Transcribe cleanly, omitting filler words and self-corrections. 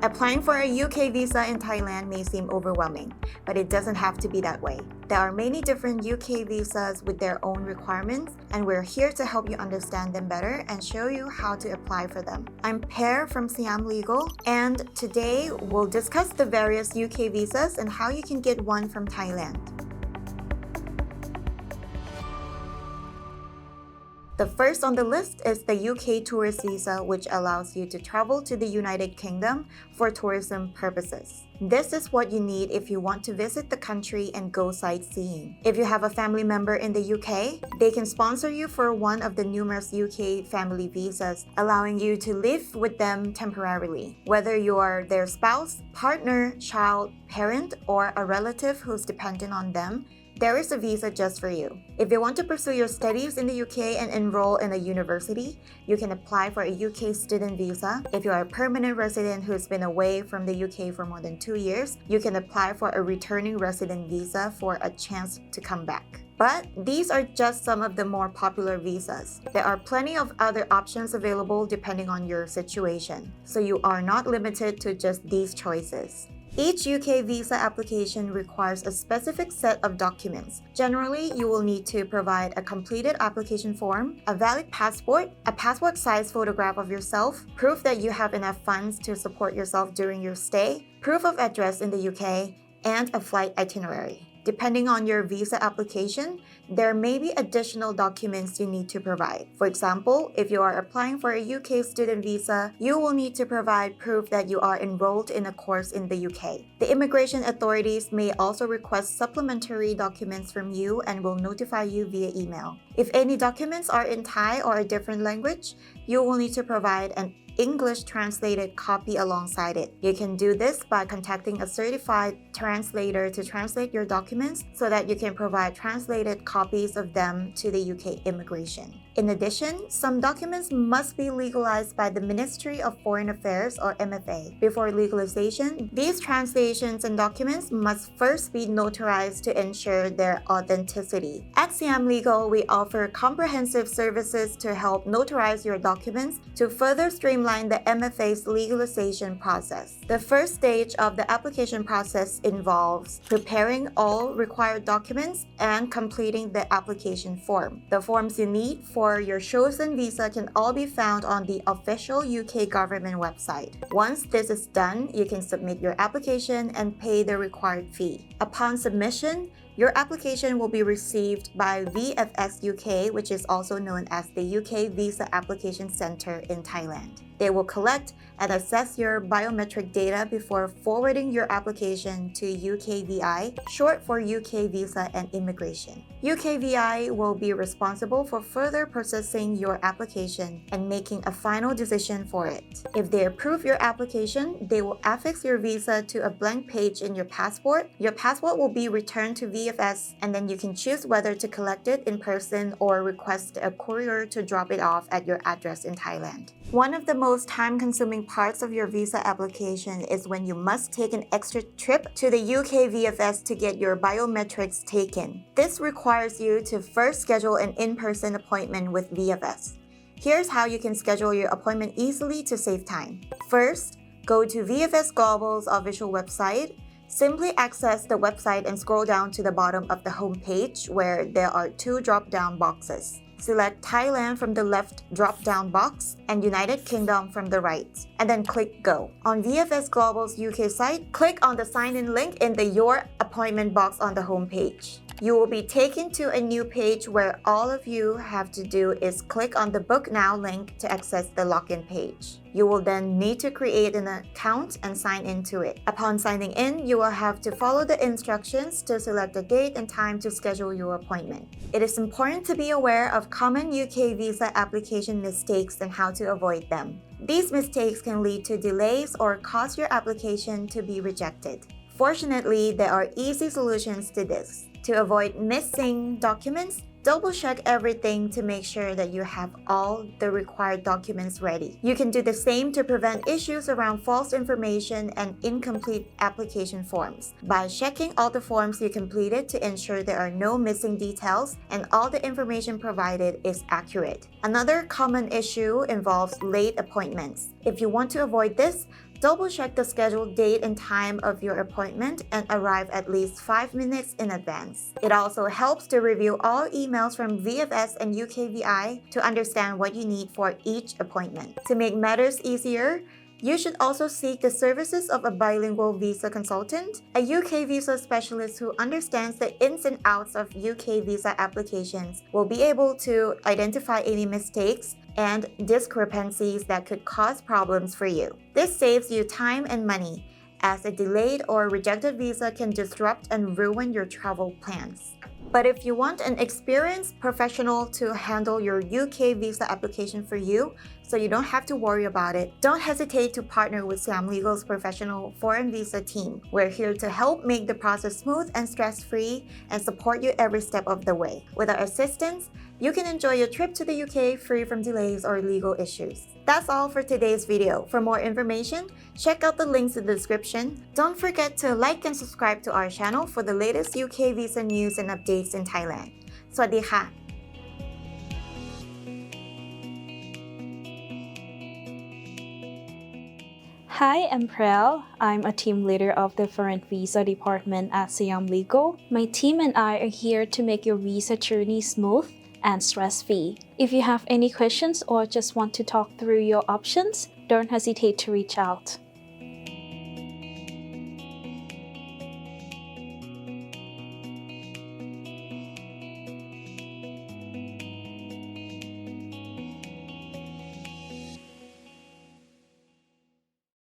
Applying for a UK visa in Thailand may seem overwhelming, but it doesn't have to be that way. There are many different UK visas with their own requirements, and we're here to help you understand them better and show you how to apply for them. I'm Pear from Siam Legal, and today we'll discuss the various UK visas and how you can get one from Thailand. The first on the list is the UK tourist visa, which allows you to travel to the United Kingdom for tourism purposes. This is what you need if you want to visit the country and go sightseeing. If you have a family member in the UK, they can sponsor you for one of the numerous UK family visas, allowing you to live with them temporarily. Whether you are their spouse, partner, child, parent, or a relative who's dependent on them, there is a visa just for you. If you want to pursue your studies in the UK and enroll in a university, you can apply for a UK student visa. If you are a permanent resident who's been away from the UK for more than 2 years, you can apply for a returning resident visa for a chance to come back. But these are just some of the more popular visas. There are plenty of other options available depending on your situation, so you are not limited to just these choices. Each UK visa application requires a specific set of documents. Generally, you will need to provide a completed application form, a valid passport, a passport-sized photograph of yourself, proof that you have enough funds to support yourself during your stay, proof of address in the UK, and a flight itinerary. Depending on your visa application, there may be additional documents you need to provide. For example, if you are applying for a UK student visa, you will need to provide proof that you are enrolled in a course in the UK. The immigration authorities may also request supplementary documents from you and will notify you via email. If any documents are in Thai or a different language, you will need to provide an English translated copy alongside it. You can do this by contacting a certified translator to translate your documents so that you can provide translated copies of them to the UK immigration. In addition, some documents must be legalized by the Ministry of Foreign Affairs or MFA. Before legalization, these translations and documents must first be notarized to ensure their authenticity. At Siam Legal, we offer comprehensive services to help notarize your documents to further streamline the MFA's legalization process. The first stage of the application process involves preparing all required documents and completing the application form. The forms you need for your chosen visa can all be found on the official UK government website. Once this is done, you can submit your application and pay the required fee. Upon submission, your application will be received by VFS UK, which is also known as the UK Visa Application Center in Thailand. They will collect and assess your biometric data before forwarding your application to UKVI, short for UK Visa and Immigration. UKVI will be responsible for further processing your application and making a final decision for it. If they approve your application, they will affix your visa to a blank page in your passport. Your passport will be returned to VFS, and then you can choose whether to collect it in person or request a courier to drop it off at your address in Thailand. One of the most time-consuming parts of your visa application is when you must take an extra trip to the UK VFS to get your biometrics taken. This requires you to first schedule an in-person appointment with VFS. Here's how you can schedule your appointment easily to save time. First, go to VFS Global's official website. Simply access the website and scroll down to the bottom of the home page where there are 2 drop-down boxes. Select Thailand from the left drop-down box and United Kingdom from the right, and then click Go. On VFS Global's UK site, click on the sign-in link in the Your Appointment box on the home page. You will be taken to a new page where all of you have to do is click on the Book Now link to access the login page. You will then need to create an account and sign into it. Upon signing in, you will have to follow the instructions to select a date and time to schedule your appointment. It is important to be aware of common UK visa application mistakes and how to avoid them. These mistakes can lead to delays or cause your application to be rejected. Fortunately, there are easy solutions to this. To avoid missing documents, double-check everything to make sure that you have all the required documents ready. You can do the same to prevent issues around false information and incomplete application forms by checking all the forms you completed to ensure there are no missing details and all the information provided is accurate. Another common issue involves late appointments. If you want to avoid this, Double check the scheduled date and time of your appointment and arrive at least 5 minutes in advance. It also helps to review all emails from VFS and UKVI to understand what you need for each appointment. To make matters easier, you should also seek the services of a bilingual visa consultant, a UK visa specialist who understands the ins and outs of UK visa applications, will be able to identify any mistakes and discrepancies that could cause problems for you. This saves you time and money, as a delayed or rejected visa can disrupt and ruin your travel plans. But if you want an experienced professional to handle your UK visa application for you, so you don't have to worry about it, don't hesitate to partner with Siam Legal's professional foreign visa team. We're here to help make the process smooth and stress-free and support you every step of the way. With our assistance, you can enjoy your trip to the UK free from delays or legal issues. That's all for today's video. For more information, check out the links in the description. Don't forget to like and subscribe to our channel for the latest UK visa news and updates in Thailand. สวัสดีค่ะ Hi, I'm Prel. I'm a team leader of the Foreign Visa Department at Siam Legal. My team and I are here to make your visa journey smooth and stress-free. If you have any questions or just want to talk through your options, don't hesitate to reach out.